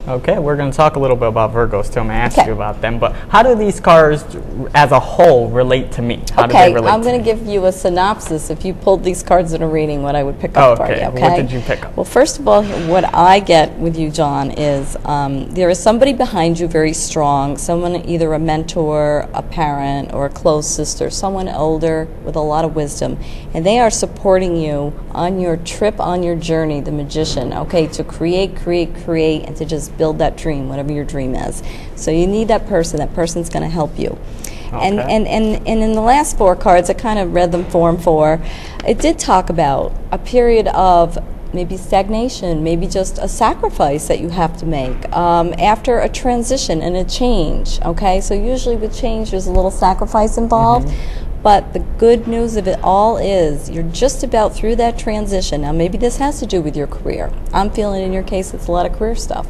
Okay, we're going to talk a little bit about Virgos too. I'm going to ask you about them, but how do these cards as a whole relate to me? How do they relate I'm going to give you a synopsis. If you pulled these cards in a reading, what I would pick up for you, okay? What did you pick up? Well, first of all, what I get with you, John, is there is somebody behind you very strong, someone either a mentor, a parent, or a close sister, someone older with a lot of wisdom, and they are supporting you on your trip, on your journey, the magician, okay, to create, and to just build that dream, whatever your dream is. So you need that person. That person's going to help you. Okay. And in the last four cards, I kind of read them four and four. It did talk about a period of maybe stagnation, maybe just a sacrifice that you have to make after a transition and a change. Okay, so usually with change, there's a little sacrifice involved. But the good news of it all is you're just about through that transition. Now, maybe this has to do with your career. I'm feeling in your case it's a lot of career stuff.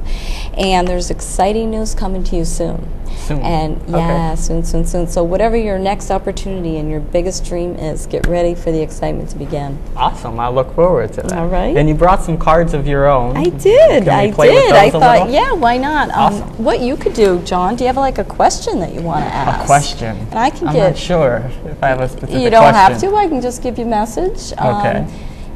And there's exciting news coming to you soon. And yeah, soon. So whatever your next opportunity and your biggest dream is, get ready for the excitement to begin. Awesome. I look forward to that. All right. And you brought some cards of your own. I did. I thought, yeah, why not? Awesome. What you could do, John, do you have like a question that you want to ask? A question. And I can I'm not sure if I have a specific question. You don't have to. I can just give you a message. Okay.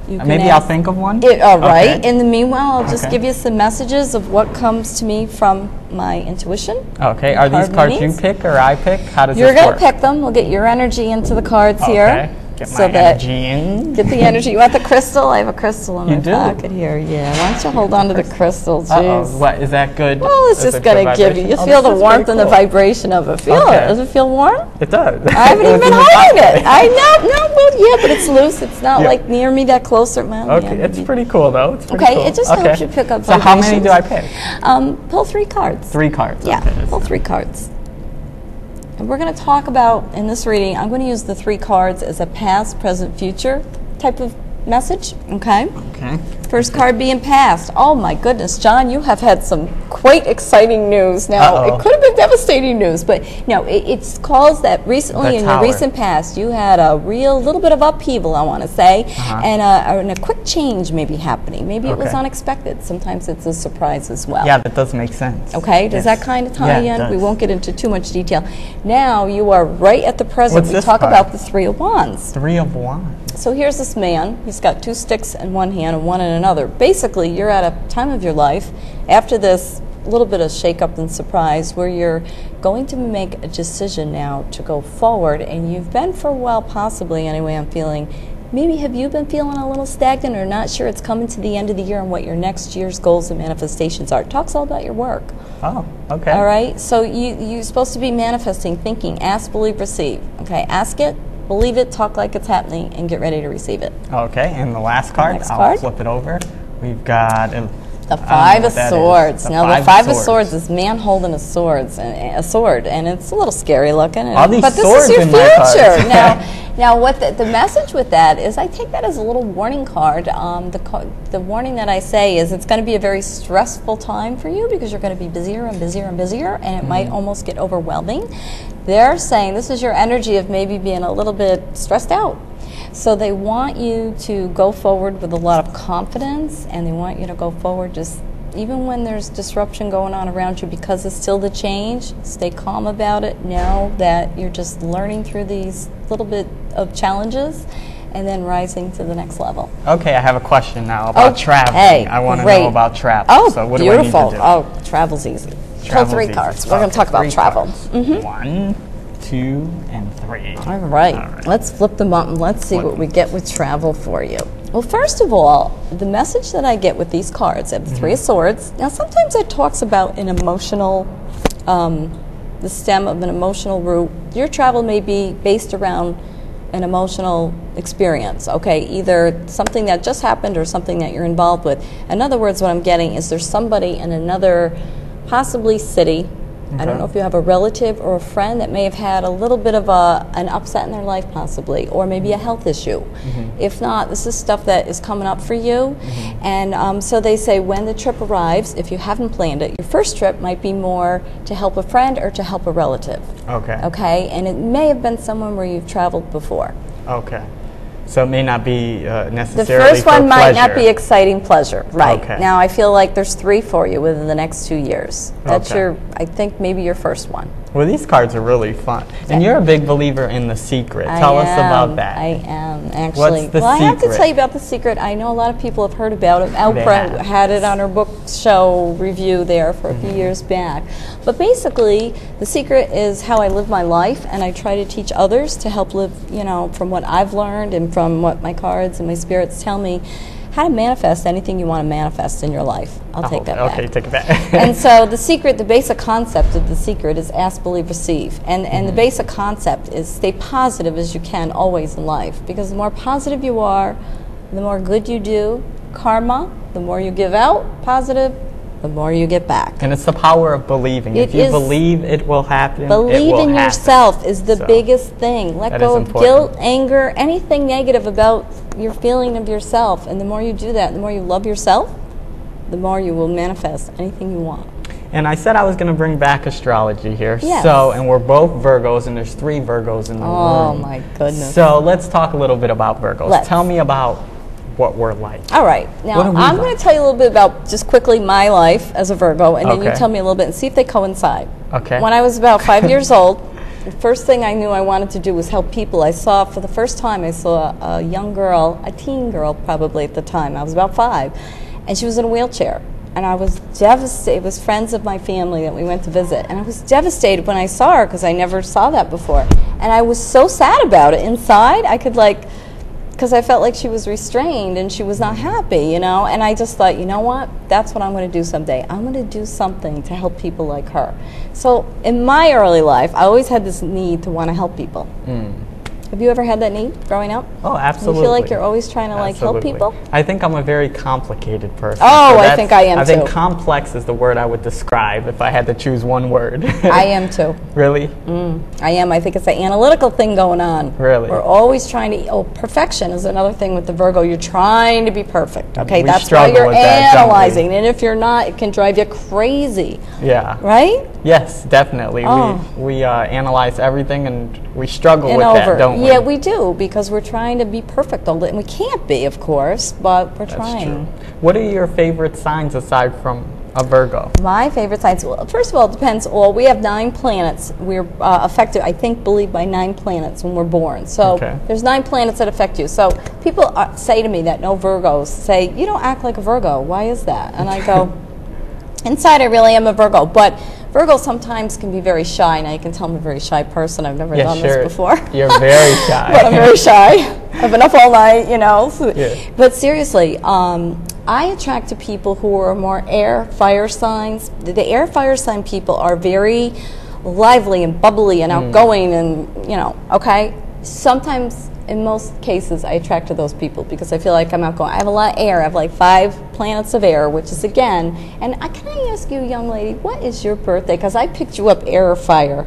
Maybe I'll think of one? All right. In the meanwhile, I'll just give you some messages of what comes to me from my intuition. Okay. Are these cards you pick or I pick? How does this work? You're going to pick them. We'll get your energy into the cards here. Get my energy in. Get the energy. You want the crystal? I have a crystal in my pocket here. Yeah. Why don't you hold on to the crystal? Jeez. What, is that good? Well, it's just going to give you. You feel the warmth and the vibration of it. Feel it. Does it feel warm? It does. I haven't even been holding it. I know. No, well, yeah, but it's loose. It's not like near me that closer. Man, okay. It's pretty cool, though. It's pretty cool. It just helps you pick up vibrations. So how many do I pick? Pull 3 cards. 3 cards. Yeah, pull 3 cards. And we're going to talk about, in this reading, I'm going to use the 3 cards as a past, present, future type of message, okay? Okay. First card being past. Oh my goodness, John, you have had some quite exciting news. Now, it could have been devastating news, but no, it's calls that recently in your recent past, you had a real little bit of upheaval, I want to say, and a quick change may be happening. Maybe it was unexpected. Sometimes it's a surprise as well. Yeah, that does make sense. Okay, does that kind of tie in? We won't get into too much detail. Now, you are right at the present. What's this talk card? About the 3 of Wands. 3 of Wands. So here's this man. He's got 2 sticks in one hand and one in another. Basically, you're at a time of your life after this little bit of shake-up and surprise where you're going to make a decision now to go forward, and you've been for a while, possibly, anyway, I'm feeling. Maybe have you been feeling a little stagnant or not sure it's coming to the end of the year and what your next year's goals and manifestations are? It talks all about your work. Oh, okay. All right? So you're supposed to be manifesting, thinking, ask, believe, receive. Okay, ask it. Believe it, talk like it's happening, and get ready to receive it. Okay, and the last card, I'll flip it over. We've got the 5 of Swords. Now, the 5 of Swords is man holding a sword, and it's a little scary looking. All these but this swords is your in my future. Now, what the message with that is, I take that as a little warning card. The warning that I say is it's going to be a very stressful time for you because you're going to be busier and busier and busier, and it might almost get overwhelming. They're saying this is your energy of maybe being a little bit stressed out. So they want you to go forward with a lot of confidence, and they want you to go forward just even when there's disruption going on around you, because it's still the change. Stay calm about it. Know that you're just learning through these little bit of challenges and then rising to the next level. Okay, I have a question now about traveling. I want to know about travel. Oh, so what beautiful. Do I need to do? Oh, travel's easy. Pull 3 cards. We're going to talk about travel. 1, 2, and 3. All right. Let's flip them up and let's see what we get with travel for you. Well, first of all, the message that I get with these cards, I have the 3 of Swords. Now, sometimes it talks about an emotional, the stem of an emotional root. Your travel may be based around an emotional experience, okay? Either something that just happened or something that you're involved with. In other words, what I'm getting is there's somebody in another, possibly city. I don't know if you have a relative or a friend that may have had a little bit of an upset in their life, possibly, or maybe a health issue. If not, this is stuff that is coming up for you. And so they say when the trip arrives, if you haven't planned it, your first trip might be more to help a friend or to help a relative. Okay. Okay, and it may have been someone where you've traveled before. Okay. So it may not be necessarily the first one might not be pleasure. exciting pleasure, right? Okay. Now I feel like there's 3 for you within the next 2 years. That's Okay. I think maybe your first one. Well, these cards are really fun. And you're a big believer in The Secret. I Tell us am, about that. I am, actually. What's the I have to secret? tell you about The Secret. I know a lot of people have heard about it. They Oprah have. had it on her book show review there for a few years back. But basically, The Secret is how I live my life, and I try to teach others to help live, you know, from what I've learned and from what my cards and my spirits tell me, how to manifest anything you want to manifest in your life. I'll take that back. Okay, take it back. And so The Secret, the basic concept of The Secret is ask, believe, receive. And the basic concept is stay positive as you can always in life. Because the more positive you are, the more good you do. Karma, the more you give out positive, the more you get back. And it's the power of believing. It If you is- believe it will happen, it Believe will in happen. yourself is the So, biggest thing. Let that go is of important. guilt, anger, anything negative about your feeling of yourself. And the more you do that, the more you love yourself, the more you will manifest anything you want. And I said I was going to bring back astrology here. Yes. So, and we're both Virgos, and there's 3 Virgos in the room. Oh my goodness. So let's talk a little bit about Virgos. Let's. Tell me about what we're like. All right. Now, What are we I'm like? going to tell you a little bit about, just quickly, my life as a Virgo, and then you Okay. tell me a little bit and see if they coincide. Okay. When I was about 5 years old, the first thing I knew I wanted to do was help people. I saw, for the first time, I saw a young girl, a teen girl probably at the time. I was about 5, and she was in a wheelchair. And I was devastated. It was friends of my family that we went to visit. And I was devastated when I saw her because I never saw that before. And I was so sad about it. Inside, I could because I felt like she was restrained and she was not happy, you know. And I just thought, you know what? That's what I'm going to do someday. I'm going to do something to help people like her. So in my early life, I always had this need to want to help people. Have you ever had that need growing up? Oh, absolutely. You feel like you're always trying to help Absolutely. people? I think I'm a very complicated person. Oh, I that's- think I am I think too. complex is the word I would describe if I had to choose one word. I am too. Really? I am. I think it's an analytical thing going on. Really? We're always trying to, perfection is another thing with the Virgo. You're trying to be perfect. Okay, We that's why struggle you're with that, don't we? analyzing. And if you're not, it can drive you crazy. Yeah. Right? Yes, definitely. Oh. We analyze everything, and we struggle And with over. that, don't we? Yeah, we do, because we're trying to be perfect all the and we can't be, of course, but we're That's trying. true. What are your favorite signs aside from a Virgo? My favorite signs, well, first of all, it depends. Well, we have 9 planets. We're affected, I think, believe by 9 planets when we're born. So Okay. there's 9 planets that affect you. So people say to me that know Virgos, say, you don't act like a Virgo. Why is that? And I go, inside I really am a Virgo. But Virgo sometimes can be very shy. Now you can tell I'm a very shy person. I've never done sure. this before. You're very shy. But I'm very shy. I've been up all night, you know. Yeah. But seriously, I attract to people who are more air, fire signs. The air, fire sign people are very lively and bubbly and outgoing and, you know, okay? Sometimes, in most cases, I attract to those people because I feel like I'm outgoing. I have a lot of air. I have like 5 planets of air, which is again, and can I ask you, young lady, what is your birthday? Because I picked you up air or fire.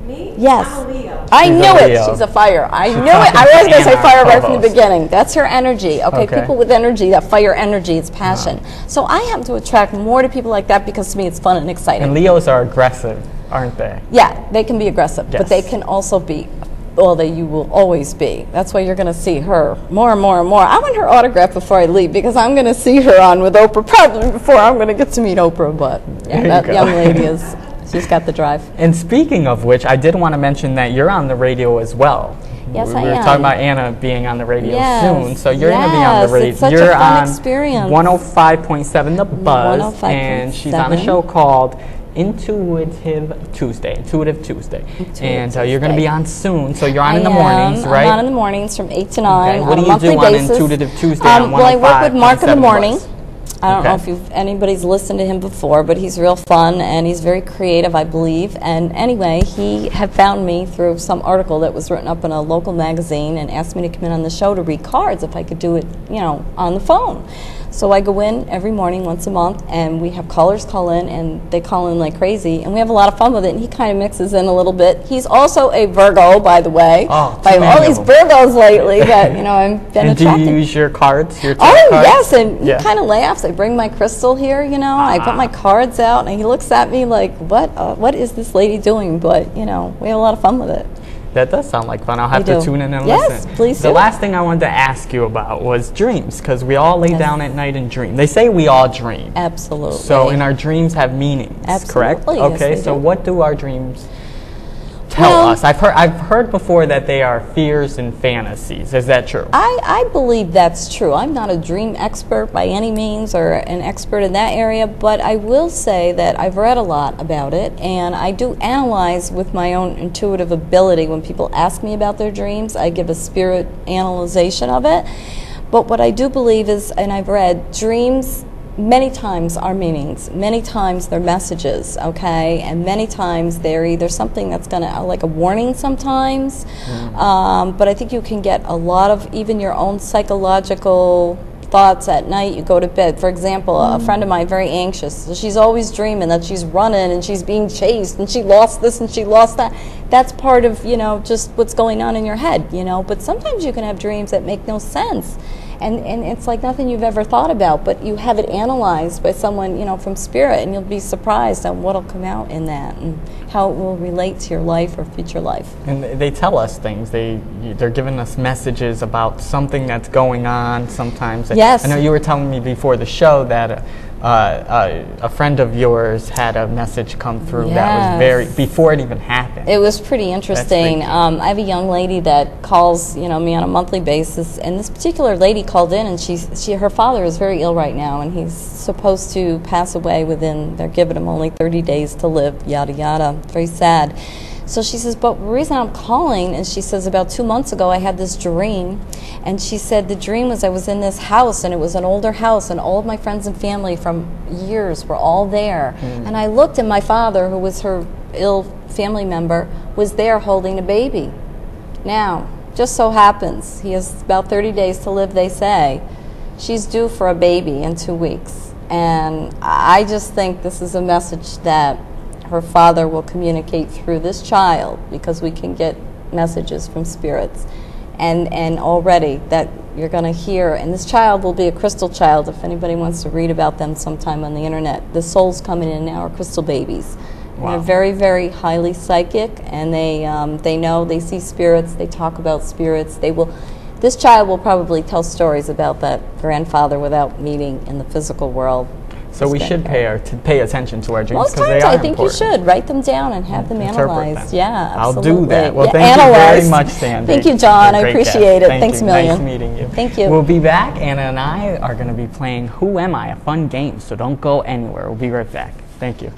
Me? Yes. I'm a Leo. I She's knew a it. Leo. She's a fire. I She's knew it. I talking was to going to say Anna, fire our right from the co-host. beginning. That's her energy. Okay, Okay. people with energy, that fire energy, it's passion. So I happen to attract more to people like that because to me it's fun and exciting. And Leos are aggressive, aren't they? Yeah, they can be aggressive, but Yes. they can also be, well, you will always be. That's why you're going to see her more and more and more. I want her autograph before I leave because I'm going to see her on with Oprah probably before I'm going to get to meet Oprah. But yeah, There you that go. young lady she's got the drive. And speaking of which, I did want to mention that you're on the radio as well. Yes, we I were am. talking about Anna being on the radio Yes, soon, so you're going to be on the yes, radio. it's such a you're fun on experience. 105.7 The Buzz, 105.7. and she's on a show called Intuitive Tuesday. And you're going to be on soon, so you're on in the mornings, right? I'm on in the mornings from 8 to 9 Okay, what on do a you monthly do on basis. Intuitive Tuesday on Well, I work with Mark in the 105.7 morning. Buzz? I don't know Okay. if anybody's listened to him before, but he's real fun and he's very creative, I believe. And anyway, he had found me through some article that was written up in a local magazine and asked me to come in on the show to read cards if I could do it, you know, on the phone. So I go in every morning once a month, and we have callers call in, and they call in like crazy, and we have a lot of fun with it, and he kind of mixes in a little bit. He's also a Virgo, by the way. Oh, I too have all many these of them. Virgos lately that, you know, I've been And do attracted. you use your cards, your tarot Oh, cards? yes, and Yeah. he kind of laughs. I bring my crystal here, you know. I put my cards out, and he looks at me like, what is this lady doing? But, you know, we have a lot of fun with it. That does sound like fun. I'll have to tune in and yes, listen. Please The do. last thing I wanted to ask you about was dreams, because we all lay down at night and dream. They say we all dream. Absolutely. So, and our dreams have meanings, correct? Absolutely, Okay, yes, they so do. what do our dreams tell us? I've heard before that they are fears and fantasies. Is that true? I believe that's true. I'm not a dream expert by any means or an expert in that area, but I will say that I've read a lot about it, and I do analyze with my own intuitive ability. When people ask me about their dreams, I give a spirit analyzation of it. But what I do believe is, and I've read, dreams many times are meanings, many times they're messages, okay, and many times they're either something that's going to, like a warning sometimes, but I think you can get a lot of even your own psychological thoughts at night. You go to bed, for example, a friend of mine, very anxious, so she's always dreaming that she's running and she's being chased and she lost this and she lost that. That's part of, you know, just what's going on in your head, you know, but sometimes you can have dreams that make no sense. And it's like nothing you've ever thought about, but you have it analyzed by someone, you know, from spirit, and you'll be surprised at what'll come out in that and how it will relate to your life or future life. And they tell us things. They're giving us messages about something that's going on sometimes. Yes. I know you were telling me before the show that a friend of yours had a message come through that was before it even happened. It was pretty interesting. I have a young lady that calls, you know, me on a monthly basis, and this particular lady called in, and her father is very ill right now, and he's supposed to pass away within, they're giving him only 30 days to live, yada yada, very sad. So she says, but the reason I'm calling is, she says, about 2 months ago I had this dream, and she said the dream was I was in this house, and it was an older house, and all of my friends and family from years were all there. And I looked, and my father, who was her ill family member, was there holding a baby. Now, just so happens, he has about 30 days to live, they say. She's due for a baby in 2 weeks. And I just think this is a message that her father will communicate through this child, because we can get messages from spirits. And already that you're going to hear, and this child will be a crystal child. If anybody wants to read about them sometime on the internet, the souls coming in now are crystal babies. Wow. They're very, very highly psychic, and they know, they see spirits, they talk about spirits. This child will probably tell stories about that grandfather without meeting in the physical world. So we should pay attention to our dreams, most because times they are I think important. You should write them down and have them analyzed. Yeah, absolutely. I'll do that. Well, yeah, thank you very much, Sandy. Thank you, John. I appreciate it. Thanks a million. Nice meeting you. Thank you. We'll be back. Anna and I are going to be playing Who Am I? A fun game, so don't go anywhere. We'll be right back. Thank you.